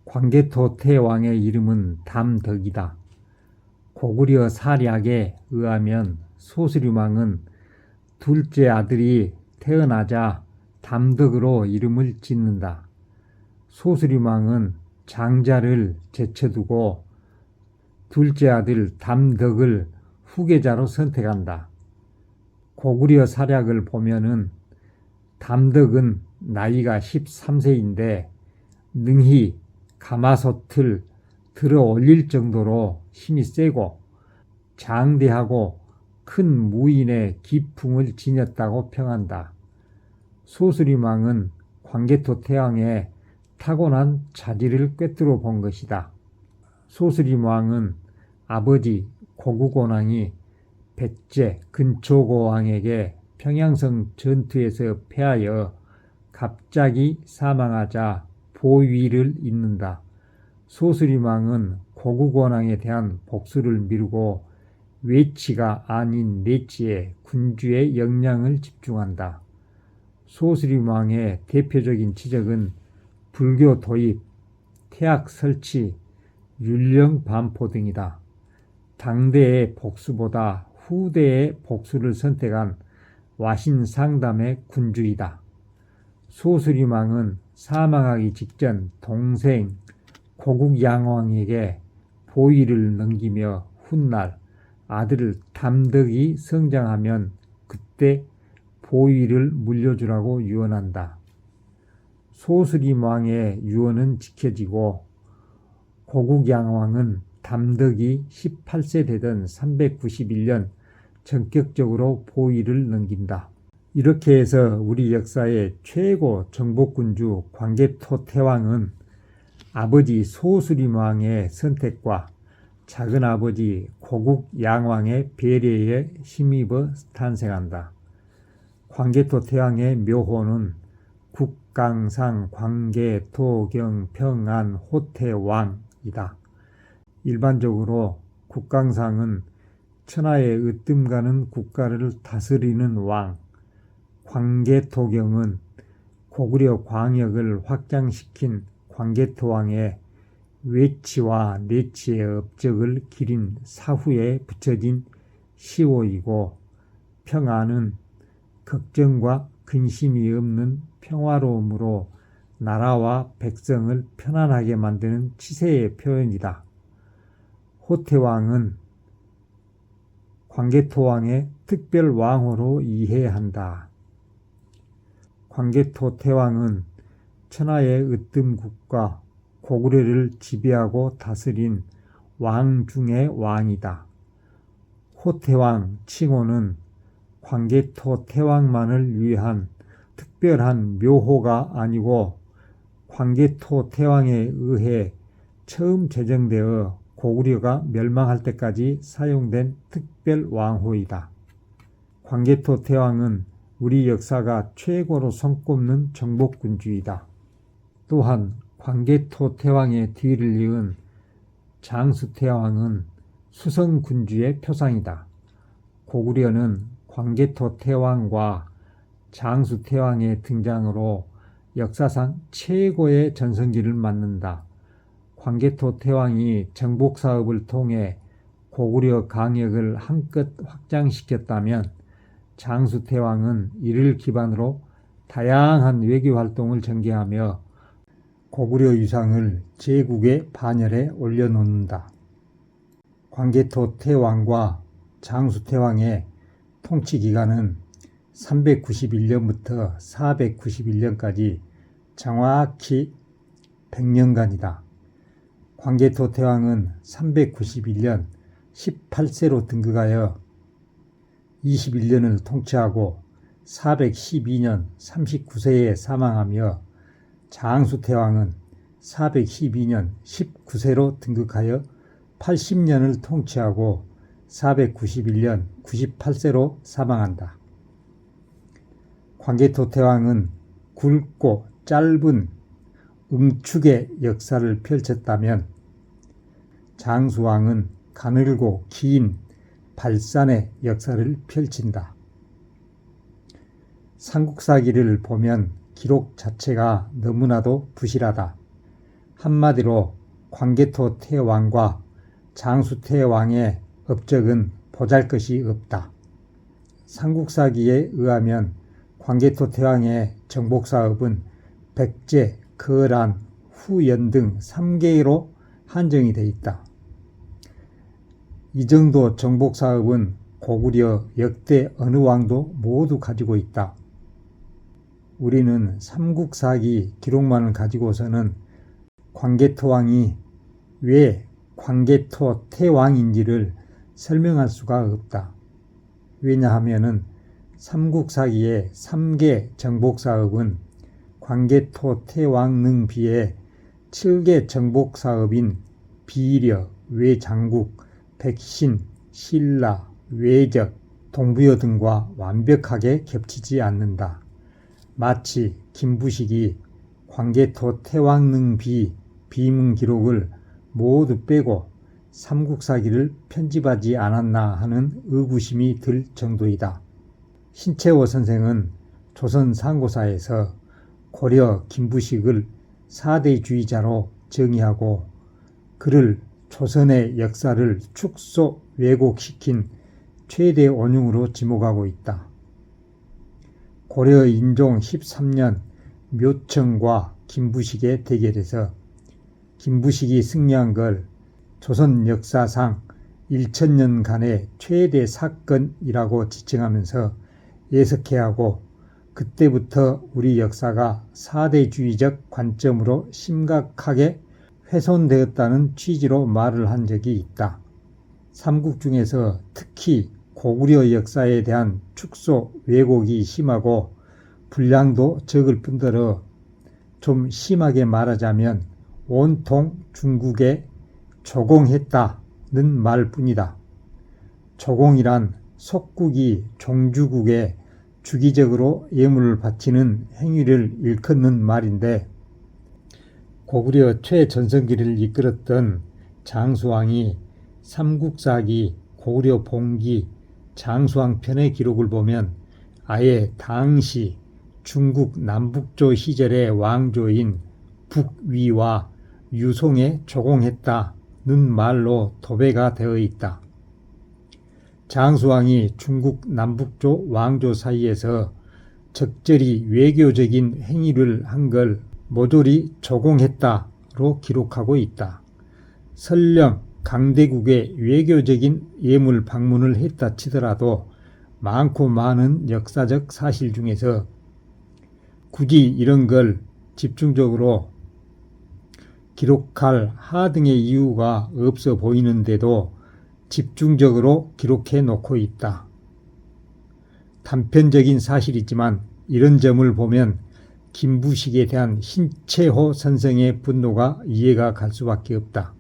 광개토 태왕의 이름은 담덕이다. 고구려 사략에 의하면 소수림왕은 둘째 아들이 태어나자 담덕으로 이름을 짓는다. 소수림왕은 장자를 제쳐두고 둘째 아들 담덕을 후계자로 선택한다. 고구려 사략을 보면은 담덕은 나이가 13세인데 능히 가마솥을 들어 올릴 정도로 힘이 세고 장대하고 큰 무인의 기풍을 지녔다고 평한다. 소수림왕은 광개토 태왕의 타고난 자질을 꿰뚫어 본 것이다. 소수림왕은 아버지 고구곤왕이 백제 근초고왕에게 평양성 전투에서 패하여 갑자기 사망하자 보위를 잇는다. 소수림왕은 고구곤왕에 대한 복수를 미루고 외치가 아닌 내치에 군주의 역량을 집중한다. 소수림왕의 대표적인 지적은 불교 도입, 태학 설치, 율령 반포 등이다. 당대의 복수보다 후대의 복수를 선택한 와신상담의 군주이다. 소수림왕은 사망하기 직전 동생 고국양왕에게 보위를 넘기며 훗날 아들 담덕이 성장하면 그때 보위를 물려주라고 유언한다. 소수림왕의 유언은 지켜지고 고국양왕은 담덕이 18세 되던 391년 전격적으로 보위를 넘긴다. 이렇게 해서 우리 역사의 최고 정복군주 광개토 태왕은 아버지 소수림왕의 선택과 작은아버지 고국양왕의 배려에 힘입어 탄생한다. 광개토 태왕의 묘호는 국강상 광개토경 평안 호태왕이다. 일반적으로 국강상은 천하에 으뜸가는 국가를 다스리는 왕, 광개토경은 고구려 광역을 확장시킨 광개토왕의 외치와 내치의 업적을 기린 사후에 붙여진 시호이고, 평안은 걱정과 근심이 없는 평화로움으로 나라와 백성을 편안하게 만드는 치세의 표현이다. 호태왕은 광개토왕의 특별 왕호로 이해한다. 광개토 태왕은 천하의 으뜸국가 고구려를 지배하고 다스린 왕 중의 왕이다. 호태왕 칭호는 광개토 태왕만을 위한 특별한 묘호가 아니고 광개토 태왕에 의해 처음 제정되어 고구려가 멸망할 때까지 사용된 특별 왕호이다. 광개토 태왕은 우리 역사가 최고로 손꼽는 정복군주이다. 또한 광개토 태왕의 뒤를 이은 장수태왕은 수성군주의 표상이다. 고구려는 광개토 태왕과 장수태왕의 등장으로 역사상 최고의 전성기를 맞는다. 광개토 태왕이 정복사업을 통해 고구려 강역을 한껏 확장시켰다면 장수태왕은 이를 기반으로 다양한 외교활동을 전개하며 고구려 유상을 제국의 반열에 올려놓는다. 광개토 태왕과 장수태왕의 통치기간은 391년부터 491년까지 정확히 100년간이다. 광개토 태왕은 391년 18세로 등극하여 21년을 통치하고 412년 39세에 사망하며 장수태왕은 412년 19세로 등극하여 80년을 통치하고 491년 98세로 사망한다. 광개토 태왕은 굵고 짧은 응축의 역사를 펼쳤다면 장수왕은 가늘고 긴 발산의 역사를 펼친다. 삼국사기를 보면 기록 자체가 너무나도 부실하다. 한마디로 광개토 태왕과 장수 태왕의 업적은 보잘것이 없다. 삼국사기에 의하면 광개토 태왕의 정복사업은 백제, 거란, 후연 등 3개로 한정이 되어 있다. 이 정도 정복사업은 고구려 역대 어느 왕도 모두 가지고 있다. 우리는 삼국사기 기록만을 가지고서는 광개토 왕이 왜 광개토 태왕인지를 설명할 수가 없다. 왜냐하면 삼국사기의 3개 정복사업은 광개토 태왕능 비해 7개 정복사업인 비려, 외장국, 백신, 신라, 외적, 동부여 등과 완벽하게 겹치지 않는다. 마치 김부식이 광개토 태왕능 비문 기록을 모두 빼고 삼국사기를 편집하지 않았나 하는 의구심이 들 정도이다. 신채호 선생은 조선 상고사에서 고려 김부식을 사대주의자로 정의하고 그를 조선의 역사를 축소 왜곡시킨 최대 원흉으로 지목하고 있다. 고려 인종 13년 묘청과 김부식의 대결에서 김부식이 승리한 걸 조선 역사상 1000년간의 최대 사건이라고 지칭하면서 예석해하고 그때부터 우리 역사가 사대주의적 관점으로 심각하게 훼손되었다는 취지로 말을 한 적이 있다. 삼국 중에서 특히 고구려 역사에 대한 축소 왜곡이 심하고 분량도 적을 뿐더러 좀 심하게 말하자면 온통 중국에 조공했다는 말뿐이다. 조공이란 속국이 종주국에 주기적으로 예물을 바치는 행위를 일컫는 말인데 고구려 최전성기를 이끌었던 장수왕이 삼국사기 고구려 봉기 장수왕 편의 기록을 보면 아예 당시 중국 남북조 시절의 왕조인 북위와 유송에 조공했다는 말로 도배가 되어 있다. 장수왕이 중국 남북조 왕조 사이에서 적절히 외교적인 행위를 한 걸 모조리 조공했다로 기록하고 있다. 설령 강대국에 외교적인 예물 방문을 했다 치더라도 많고 많은 역사적 사실 중에서 굳이 이런 걸 집중적으로 기록할 하등의 이유가 없어 보이는데도 집중적으로 기록해 놓고 있다. 단편적인 사실이지만 이런 점을 보면 김부식에 대한 신채호 선생의 분노가 이해가 갈 수밖에 없다.